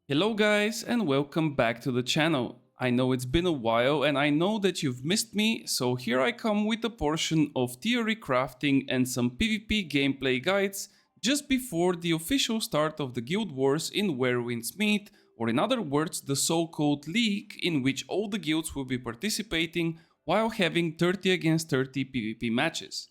Hello guys and welcome back to the channel. I know it's been a while and I know that you've missed me, so here I come with a portion of theory crafting and some PvP gameplay guides just before the official start of the Guild Wars in Where Winds Meet, or in other words the so-called league in which all the guilds will be participating while having 30 against 30 PvP matches.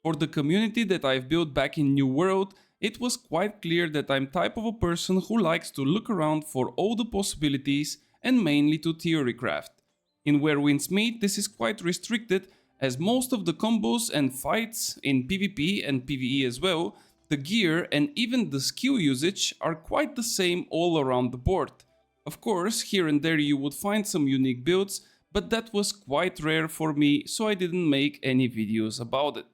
For the community that I've built back in New World, it was quite clear that I'm type of a person who likes to look around for all the possibilities and mainly to theory craft. In Where Winds Meet this is quite restricted, as most of the combos and fights in PvP and PvE as well, the gear and even the skill usage are quite the same all around the board. Of course, here and there you would find some unique builds, but that was quite rare for me, so I didn't make any videos about it.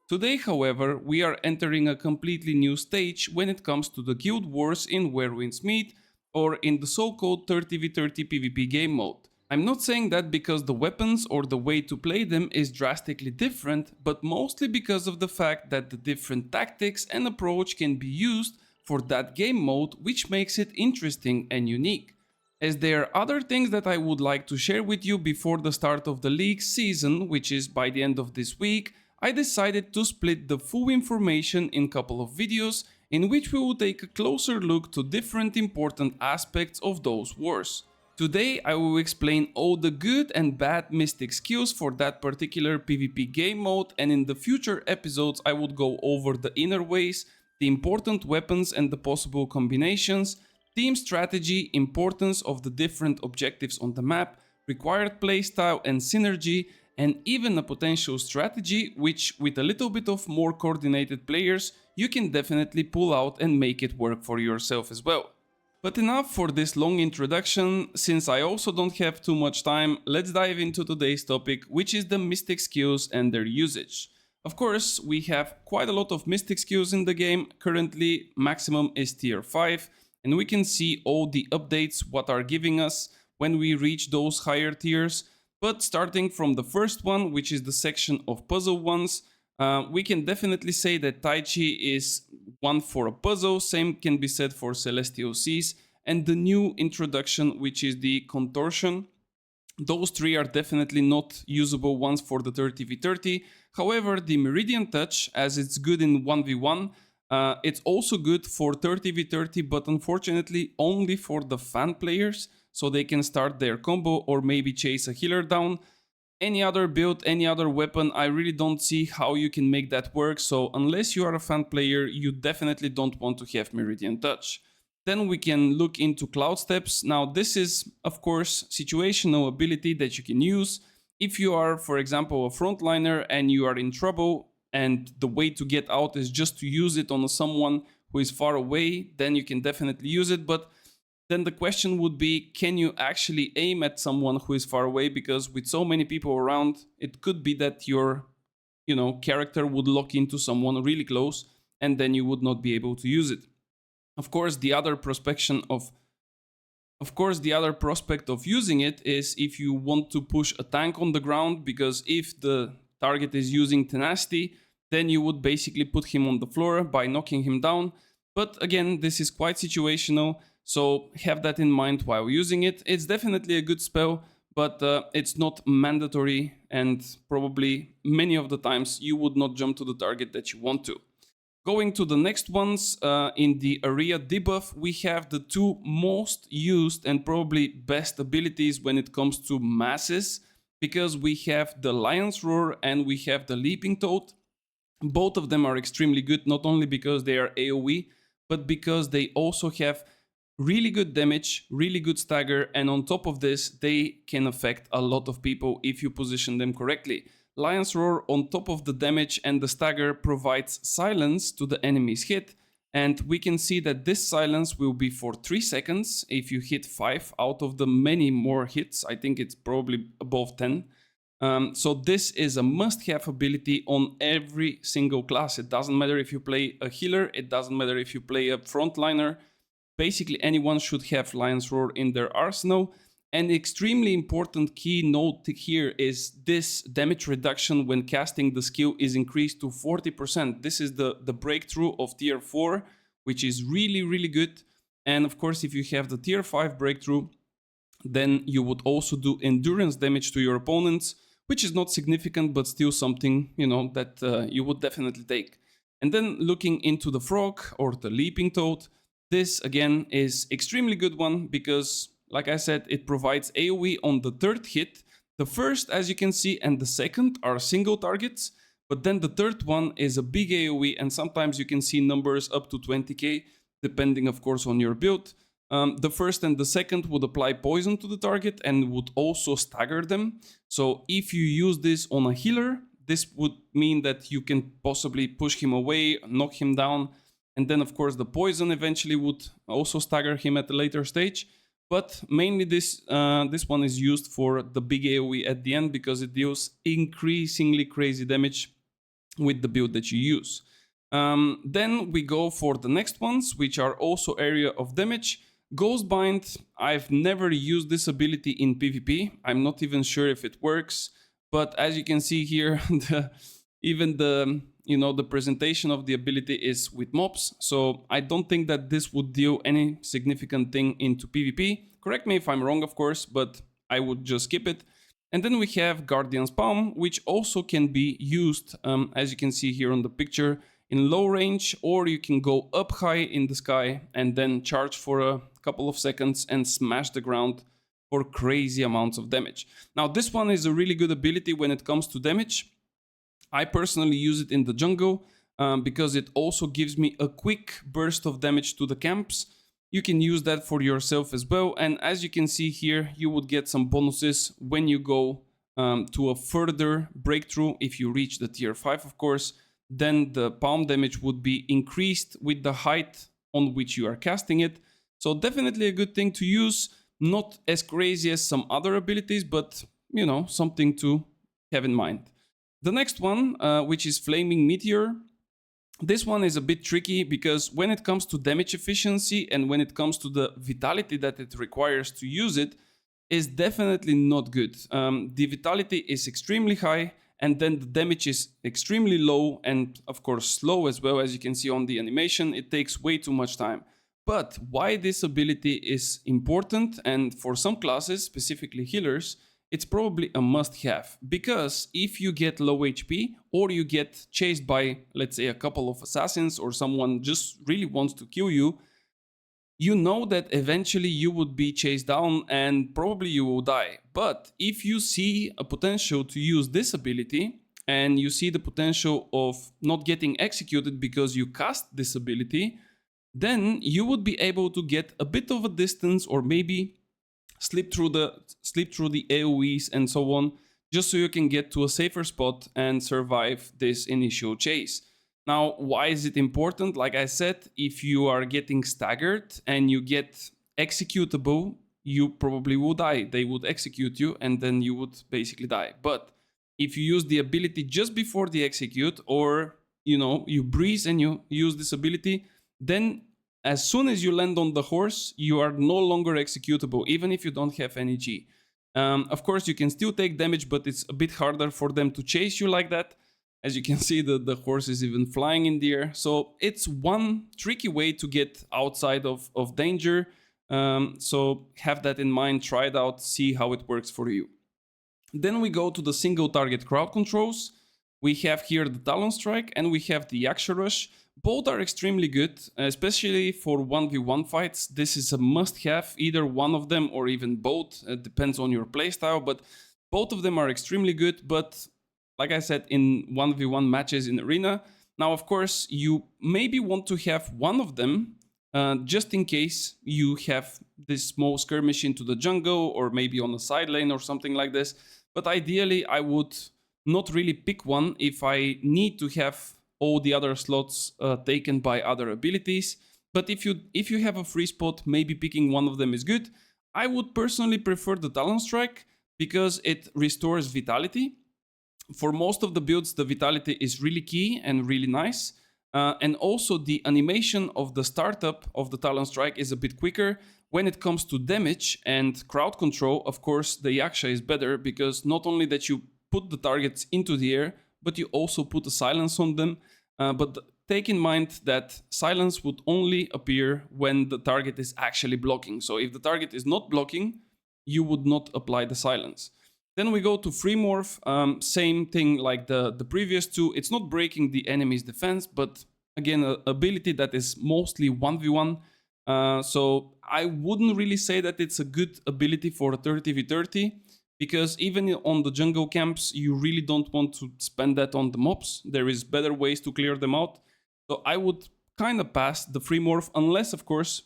Today, however, we are entering a completely new stage when it comes to the Guild Wars in Where Winds Meet, or in the so-called 30v30 PvP game mode. I'm not saying that because the weapons or the way to play them is drastically different, but mostly because of the fact that the different tactics and approach can be used for that game mode, which makes it interesting and unique. As there are other things that I would like to share with you before the start of the league season, which is by the end of this week, I decided to split the full information in a couple of videos in which we will take a closer look to different important aspects of those wars. Today I will explain all the good and bad mystic skills for that particular PvP game mode, and in the future episodes I would go over the inner ways, the important weapons and the possible combinations, team strategy, importance of the different objectives on the map, required playstyle and synergy, and even a potential strategy which, with a little bit of more coordinated players, you can definitely pull out and make it work for yourself as well. But enough for this long introduction, since I also don't have too much time, let's dive into today's topic, which is the mystic skills and their usage. Of course, we have quite a lot of mystic skills in the game. Currently, maximum is tier 5, and we can see all the updates what are giving us when we reach those higher tiers. But starting from the first one, which is the section of puzzle ones, we can definitely say that Tai Chi is one for a puzzle, same can be said for Celestial Seas, and the new introduction, which is the Contortion. Those three are definitely not usable ones for the 30v30. However, the Meridian Touch, as it's good in 1v1, it's also good for 30v30, but unfortunately only for the fan players, so they can start their combo or maybe chase a healer down. Any other build, any other weapon, I really don't see how you can make that work, so unless you are a fan player, you definitely don't want to have Meridian Touch. Then we can look into Cloud Steps. Now this is, of course, situational ability that you can use. If you are, for example, a frontliner and you are in trouble, and the way to get out is just to use it on someone who is far away, then you can definitely use it, but then the question would be, can you actually aim at someone who is far away? Because with so many people around, it could be that your, character would lock into someone really close, and then you would not be able to use it. Of course, the other prospect of using it is if you want to push a tank on the ground, because if the target is using tenacity, then you would basically put him on the floor by knocking him down. But again, this is quite situational, so have that in mind while using it. It's definitely a good spell, but it's not mandatory, and probably many of the times you would not jump to the target that you want to. Going to the next ones, in the area debuff, we have the two most used and probably best abilities when it comes to masses, because we have the Lion's Roar and we have the Leaping Toad. Both of them are extremely good, not only because they are AoE, but because they also have really good damage, really good stagger, and on top of this, they can affect a lot of people if you position them correctly. Lion's Roar, on top of the damage and the stagger, provides silence to the enemy's hit, and we can see that this silence will be for 3 seconds if you hit 5 out of the many more hits. I think it's probably above 10. So this is a must-have ability on every single class. It doesn't matter if you play a healer, it doesn't matter if you play a frontliner. Basically anyone should have Lion's Roar in their arsenal. An extremely important key note here is this damage reduction when casting the skill is increased to 40%. This is the breakthrough of tier 4, which is really, really good. And of course, if you have the tier 5 breakthrough, then you would also do endurance damage to your opponents, which is not significant, but still something, that you would definitely take. And then looking into the frog or the leaping toad, this again is extremely good one because, like I said, it provides AoE on the third hit. The first, as you can see, and the second are single targets, but then the third one is a big AoE, and sometimes you can see numbers up to 20k, depending, of course, on your build. The first and the second would apply poison to the target and would also stagger them. So if you use this on a healer, this would mean that you can possibly push him away, knock him down, and then of course the poison eventually would also stagger him at a later stage. But mainly this one is used for the big AoE at the end because it deals increasingly crazy damage with the build that you use. Then we go for the next ones, which are also area of damage. Ghostbind, I've never used this ability in PvP. I'm not even sure if it works, but as you can see here, even the presentation of the ability is with mobs, so I don't think that this would deal any significant thing into PvP. Correct me if I'm wrong, of course, but I would just skip it. And then we have Guardian's Palm, which also can be used, as you can see here on the picture, in low range, or you can go up high in the sky and then charge for a couple of seconds and smash the ground for crazy amounts of damage. Now, this one is a really good ability when it comes to damage. I personally use it in the jungle because it also gives me a quick burst of damage to the camps. You can use that for yourself as well. And as you can see here, you would get some bonuses when you go to a further breakthrough. If you reach the tier 5, of course, then the palm damage would be increased with the height on which you are casting it. So definitely a good thing to use. Not as crazy as some other abilities, but something to have in mind. The next one, which is Flaming Meteor. This one is a bit tricky because when it comes to damage efficiency and when it comes to the vitality that it requires to use it, is definitely not good. The vitality is extremely high, and then the damage is extremely low and of course slow as well. As you can see on the animation, it takes way too much time. But why this ability is important, and for some classes, specifically healers, it's probably a must-have, because if you get low HP or you get chased by, let's say, a couple of assassins or someone just really wants to kill you, you know that eventually you would be chased down and probably you will die. But if you see a potential to use this ability and you see the potential of not getting executed because you cast this ability, then you would be able to get a bit of a distance or maybe slip through the AoEs and so on, just so you can get to a safer spot and survive this initial chase. Now, why is it important? Like I said, if you are getting staggered and you get executable, you probably will die. They would execute you and then you would basically die. But if you use the ability just before the execute, or you breeze and you use this ability, then as soon as you land on the horse, you are no longer executable, even if you don't have any G. Of course, you can still take damage, but it's a bit harder for them to chase you like that. As you can see, the horse is even flying in the air. So it's one tricky way to get outside of danger. So have that in mind, try it out, see how it works for you. Then we go to the single target crowd controls. We have here the Talon Strike and we have the Yaksha Rush. Both are extremely good, especially for 1v1 fights. This is a must-have, either one of them or even both. It depends on your playstyle, but both of them are extremely good. But like I said, in 1v1 matches in Arena. Now, of course, you maybe want to have one of them just in case you have this small skirmish into the jungle or maybe on a side lane or something like this. But ideally, I would not really pick one if I need to have all the other slots taken by other abilities. But if you have a free spot, maybe picking one of them is good. I would personally prefer the Talon Strike because it restores vitality. For most of the builds, the vitality is really key and really nice. And also the animation of the startup of the Talon Strike is a bit quicker. When it comes to damage and crowd control, of course, the Yaksha is better because not only that you put the targets into the air, but you also put a silence on them. But take in mind that silence would only appear when the target is actually blocking. So if the target is not blocking, you would not apply the silence. Then we go to free morph, same thing like the previous two. It's not breaking the enemy's defense, but again, an ability that is mostly 1v1. So I wouldn't really say that it's a good ability for a 30v30, because even on the jungle camps, you really don't want to spend that on the mobs. There is better ways to clear them out. So I would kind of pass the free morph, unless, of course,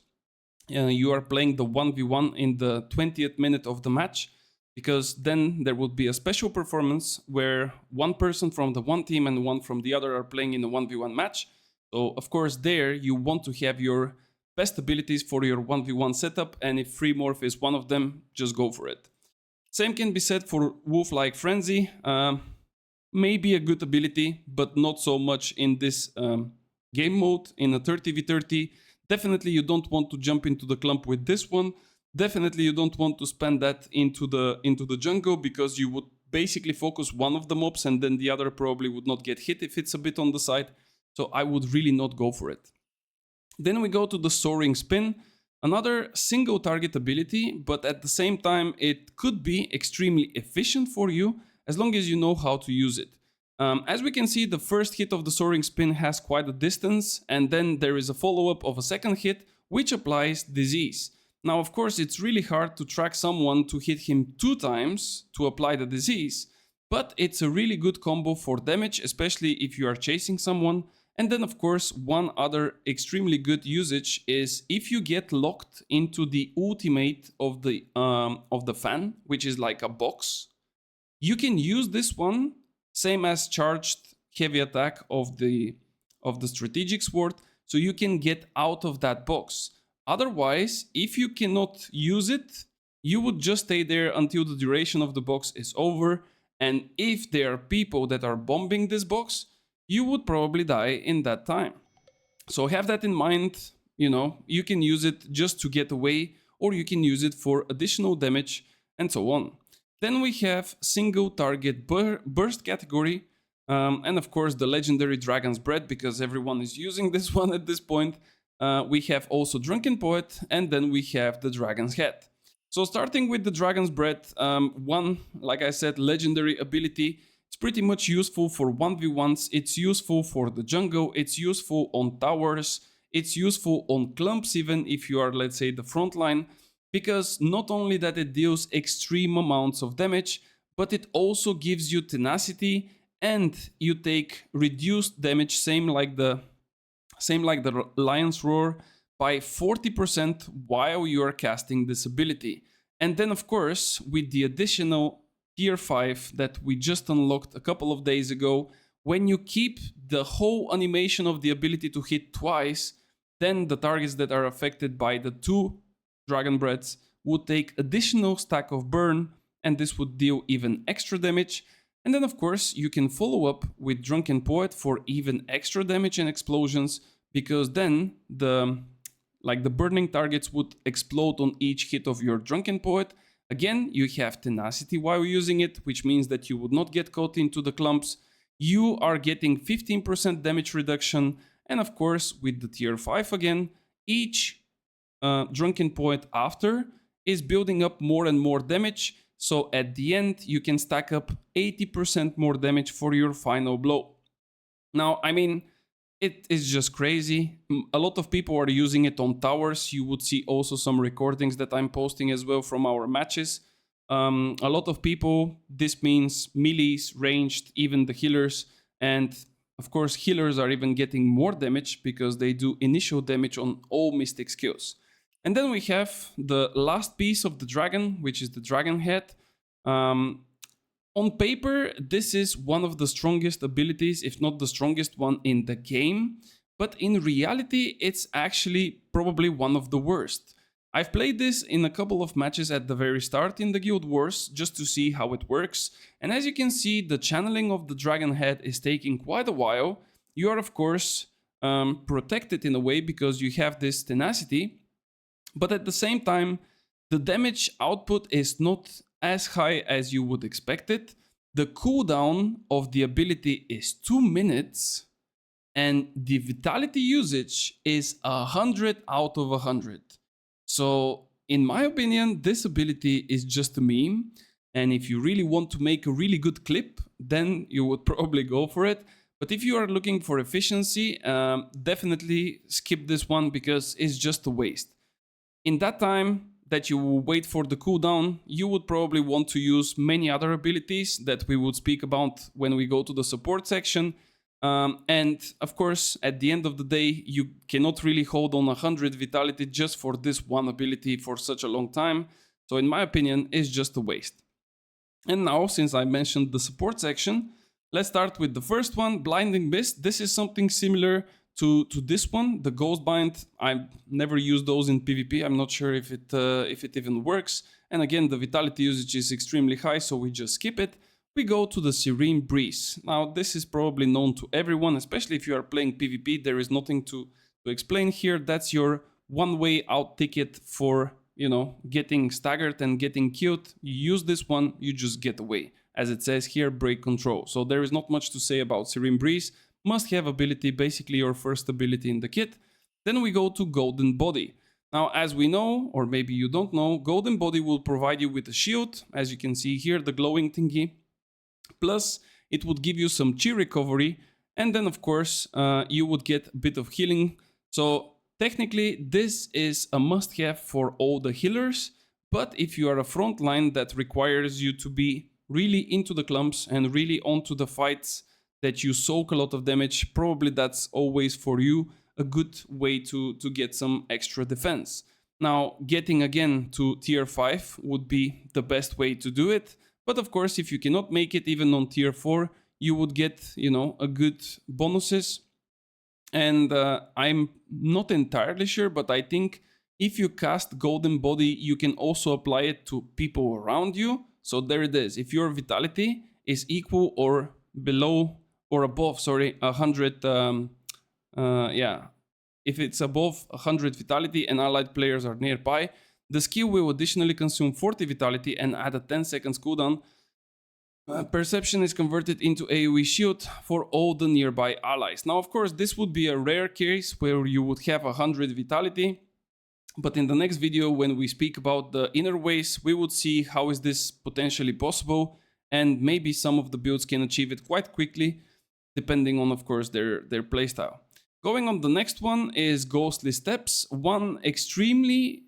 you are playing the 1v1 in the 20th minute of the match, because then there would be a special performance where one person from the one team and one from the other are playing in a 1v1 match. So, of course, there you want to have your best abilities for your 1v1 setup, and if free morph is one of them, just go for it. Same can be said for Wolf-like Frenzy. Maybe a good ability, but not so much in this game mode, in a 30v30. Definitely you don't want to jump into the clump with this one. Definitely you don't want to spend that into the jungle, because you would basically focus one of the mobs and then the other probably would not get hit if it's a bit on the side. So I would really not go for it. Then we go to the Soaring Spin. Another single target ability, but at the same time it could be extremely efficient for you as long as you know how to use it. As we can see, the first hit of the Soaring Spin has quite a distance, and then there is a follow-up of a second hit which applies disease. Now, of course, it's really hard to track someone to hit him 2 times to apply the disease, but it's a really good combo for damage, especially if you are chasing someone. And then, of course, one other extremely good usage is if you get locked into the ultimate of the fan, which is like a box, you can use this one, same as charged heavy attack of the strategic sword, so you can get out of that box. Otherwise, if you cannot use it, you would just stay there until the duration of the box is over, and if there are people that are bombing this box, you would probably die in that time. So have that in mind. You can use it just to get away, or you can use it for additional damage, and so on. Then we have single target burst category, and of course the legendary Dragon's Breath, because everyone is using this one at this point. We have also Drunken Poet, and then we have the Dragon's Head. So starting with the Dragon's Breath, one, like I said, legendary ability. It's pretty much useful for 1v1s, it's useful for the jungle, it's useful on towers, it's useful on clumps even if you are, let's say, the front line, because not only that it deals extreme amounts of damage, but it also gives you tenacity and you take reduced damage, same like the Lion's Roar, by 40% while you are casting this ability. And then, of course, with the additional tier 5 that we just unlocked a couple of days ago, when you keep the whole animation of the ability to hit twice, then the targets that are affected by the 2 Dragon Breaths would take additional stack of burn, and this would deal even extra damage. And then, of course, you can follow up with Drunken Poet for even extra damage and explosions, because then the burning targets would explode on each hit of your Drunken Poet. Again, you have tenacity while using it, which means that you would not get caught into the clumps. You are getting 15% damage reduction, and of course, with the tier 5 again, each Drunken Poet after is building up more and more damage. So at the end, you can stack up 80% more damage for your final blow. Now, I mean, it is just crazy. A lot of people are using it on towers. You would see also some recordings that I'm posting as well from our matches. A lot of people, this means melees, ranged, even the healers. And of course, healers are even getting more damage because they do initial damage on all mystic skills. And then we have the last piece of the dragon, which is the Dragon Head. On paper, this is one of the strongest abilities, if not the strongest one in the game. But in reality, it's actually probably one of the worst. I've played this in a couple of matches at the very start in the Guild Wars, just to see how it works. And as you can see, the channeling of the Dragon Head is taking quite a while. You are, of course, protected in a way because you have this tenacity. But at the same time, the damage output is not as high as you would expect it. The cooldown of the ability is 2 minutes, and the vitality usage is 100 out of 100. So in my opinion, this ability is just a meme. And if you really want to make a really good clip, then you would probably go for it. But if you are looking for efficiency, definitely skip this one because it's just a waste. In that time that you wait for the cooldown, you would probably want to use many other abilities that we would speak about when we go to the support section. And of course, at the end of the day, you cannot really hold on 100 vitality just for this one ability for such a long time. So in my opinion, it's just a waste. And now, since I mentioned the support section, let's start with the first one, Blinding Mist. This is something similar to this one, the Ghost Bind. I've never used those in PvP. I'm not sure if it even works. And again, the vitality usage is extremely high, so we just skip it. We go to the Serene Breeze. Now, this is probably known to everyone, especially if you are playing PvP. There is nothing to explain here. That's your one-way out ticket for, getting staggered and getting killed. You use this one, you just get away. As it says here, break control. So there is not much to say about Serene Breeze. Must-have ability, basically your first ability in the kit. Then we go to Golden Body. Now, as we know, or maybe you don't know, Golden Body will provide you with a shield. As you can see here, the glowing thingy. Plus, it would give you some chi recovery. And then, of course, you would get a bit of healing. So technically, this is a must-have for all the healers. But if you are a frontline that requires you to be really into the clumps and really onto the fights, that you soak a lot of damage, probably that's always for you a good way to get some extra defense. Now, getting again to tier 5 would be the best way to do it. But of course, if you cannot make it even on tier 4, you would get, a good bonuses. And I'm not entirely sure, but I think if you cast Golden Body, you can also apply it to people around you. So there it is. If your vitality is equal or below or above, 100, if it's above 100 vitality and allied players are nearby, the skill will additionally consume 40 vitality and add a 10 seconds cooldown. Perception is converted into AoE shield for all the nearby allies. Now, of course, this would be a rare case where you would have 100 vitality. But in the next video, when we speak about the inner ways, we would see how is this potentially possible. And maybe some of the builds can achieve it quite quickly, depending on, of course, their playstyle. Going on, the next one is Ghostly Steps. One extremely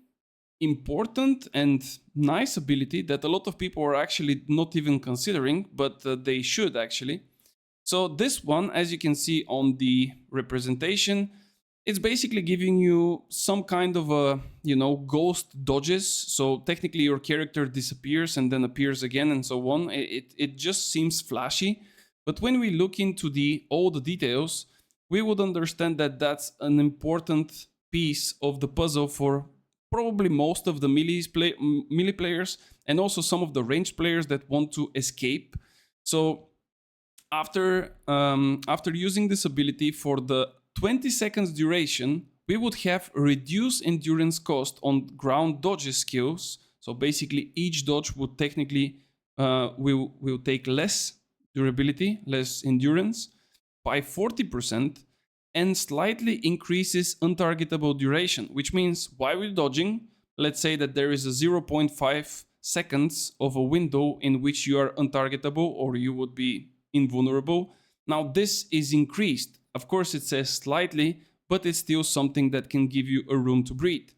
important and nice ability that a lot of people are actually not even considering, but they should actually. So this one, as you can see on the representation, it's basically giving you some kind of a, ghost dodges. So technically your character disappears and then appears again and so on. It just seems flashy. But when we look into all the details, we would understand that that's an important piece of the puzzle for probably most of the melee players and also some of the ranged players that want to escape. So after using this ability for the 20 seconds duration, we would have reduced endurance cost on ground dodges skills. So basically each dodge would technically will take less durability, less endurance by 40%, and slightly increases untargetable duration, which means while we're dodging, let's say that there is a 0.5 seconds of a window in which you are untargetable or you would be invulnerable. Now this is increased. Of course it says slightly, but it's still something that can give you a room to breathe.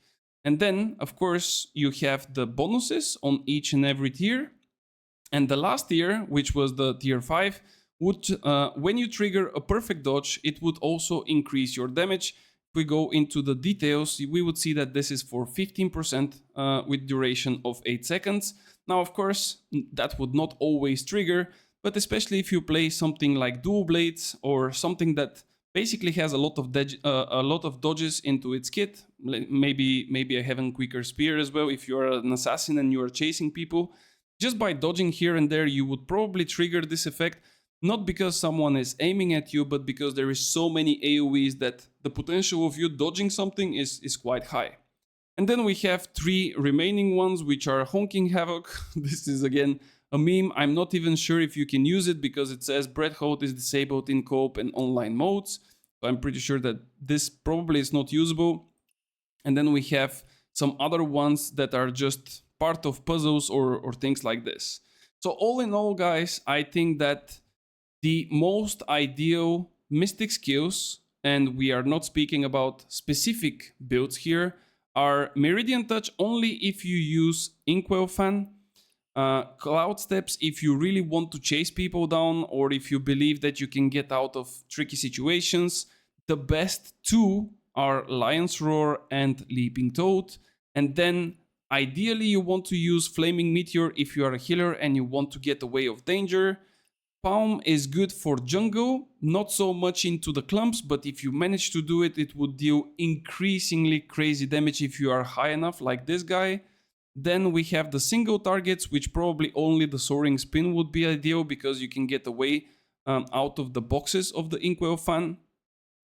And then, of course, you have the bonuses on each and every tier. And the last tier, which was the tier 5, would, when you trigger a perfect dodge, it would also increase your damage. If we go into the details, we would see that this is for 15% with duration of 8 seconds. Now, of course, that would not always trigger, but especially if you play something like Dual Blades or something that basically has a lot of dodges into its kit. Maybe a Heaven Quicker Spear as well. If you're an assassin and you are chasing people, just by dodging here and there, you would probably trigger this effect. Not because someone is aiming at you, but because there is so many AoEs that the potential of you dodging something is quite high. And then we have 3 remaining ones, which are Honking Havoc. This is again a meme. I'm not even sure if you can use it because it says Breath Hold is disabled in co-op and online modes. So I'm pretty sure that this probably is not usable. And then we have some other ones that are just part of puzzles or things like this. So all in all, guys, I think that the most ideal mystic skills, and we are not speaking about specific builds here, are Meridian Touch only if you use Inkwell Fan, Cloud Steps if you really want to chase people down or if you believe that you can get out of tricky situations. The best two are Lion's Roar and Leaping Toad. And then ideally you want to use Flaming Meteor if you are a healer and you want to get away of danger. Palm is good for jungle, not so much into the clumps, but if you manage to do it, it would deal increasingly crazy damage if you are high enough, like this guy. Then we have the single targets, which probably only the Soaring Spin would be ideal because you can get away out of the boxes of the Inkwell Fan.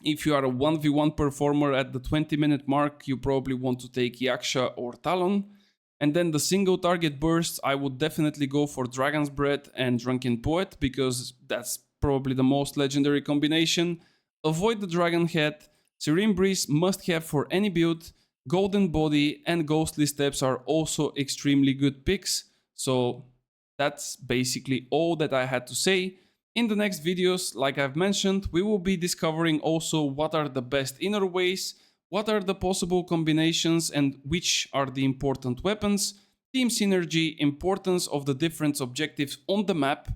If you are a 1v1 performer at the 20-minute mark, you probably want to take Yaksha or Talon. And then the single target bursts, I would definitely go for Dragon's Breath and Drunken Poet because that's probably the most legendary combination. Avoid the Dragon Head. Serene Breeze must have for any build. Golden Body and Ghostly Steps are also extremely good picks. So that's basically all that I had to say. In the next videos, like I've mentioned, we will be discovering also what are the best inner ways, what are the possible combinations and which are the important weapons, team synergy, importance of the different objectives on the map,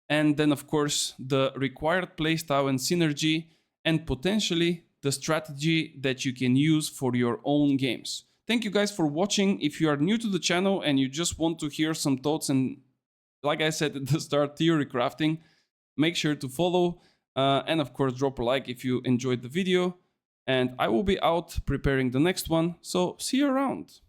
and then of course the required playstyle and synergy, and potentially the strategy that you can use for your own games. Thank you guys for watching. If you are new to the channel and you just want to hear some thoughts and, like I said at the start, theory crafting, make sure to follow and of course drop a like if you enjoyed the video. And I will be out preparing the next one, so see you around.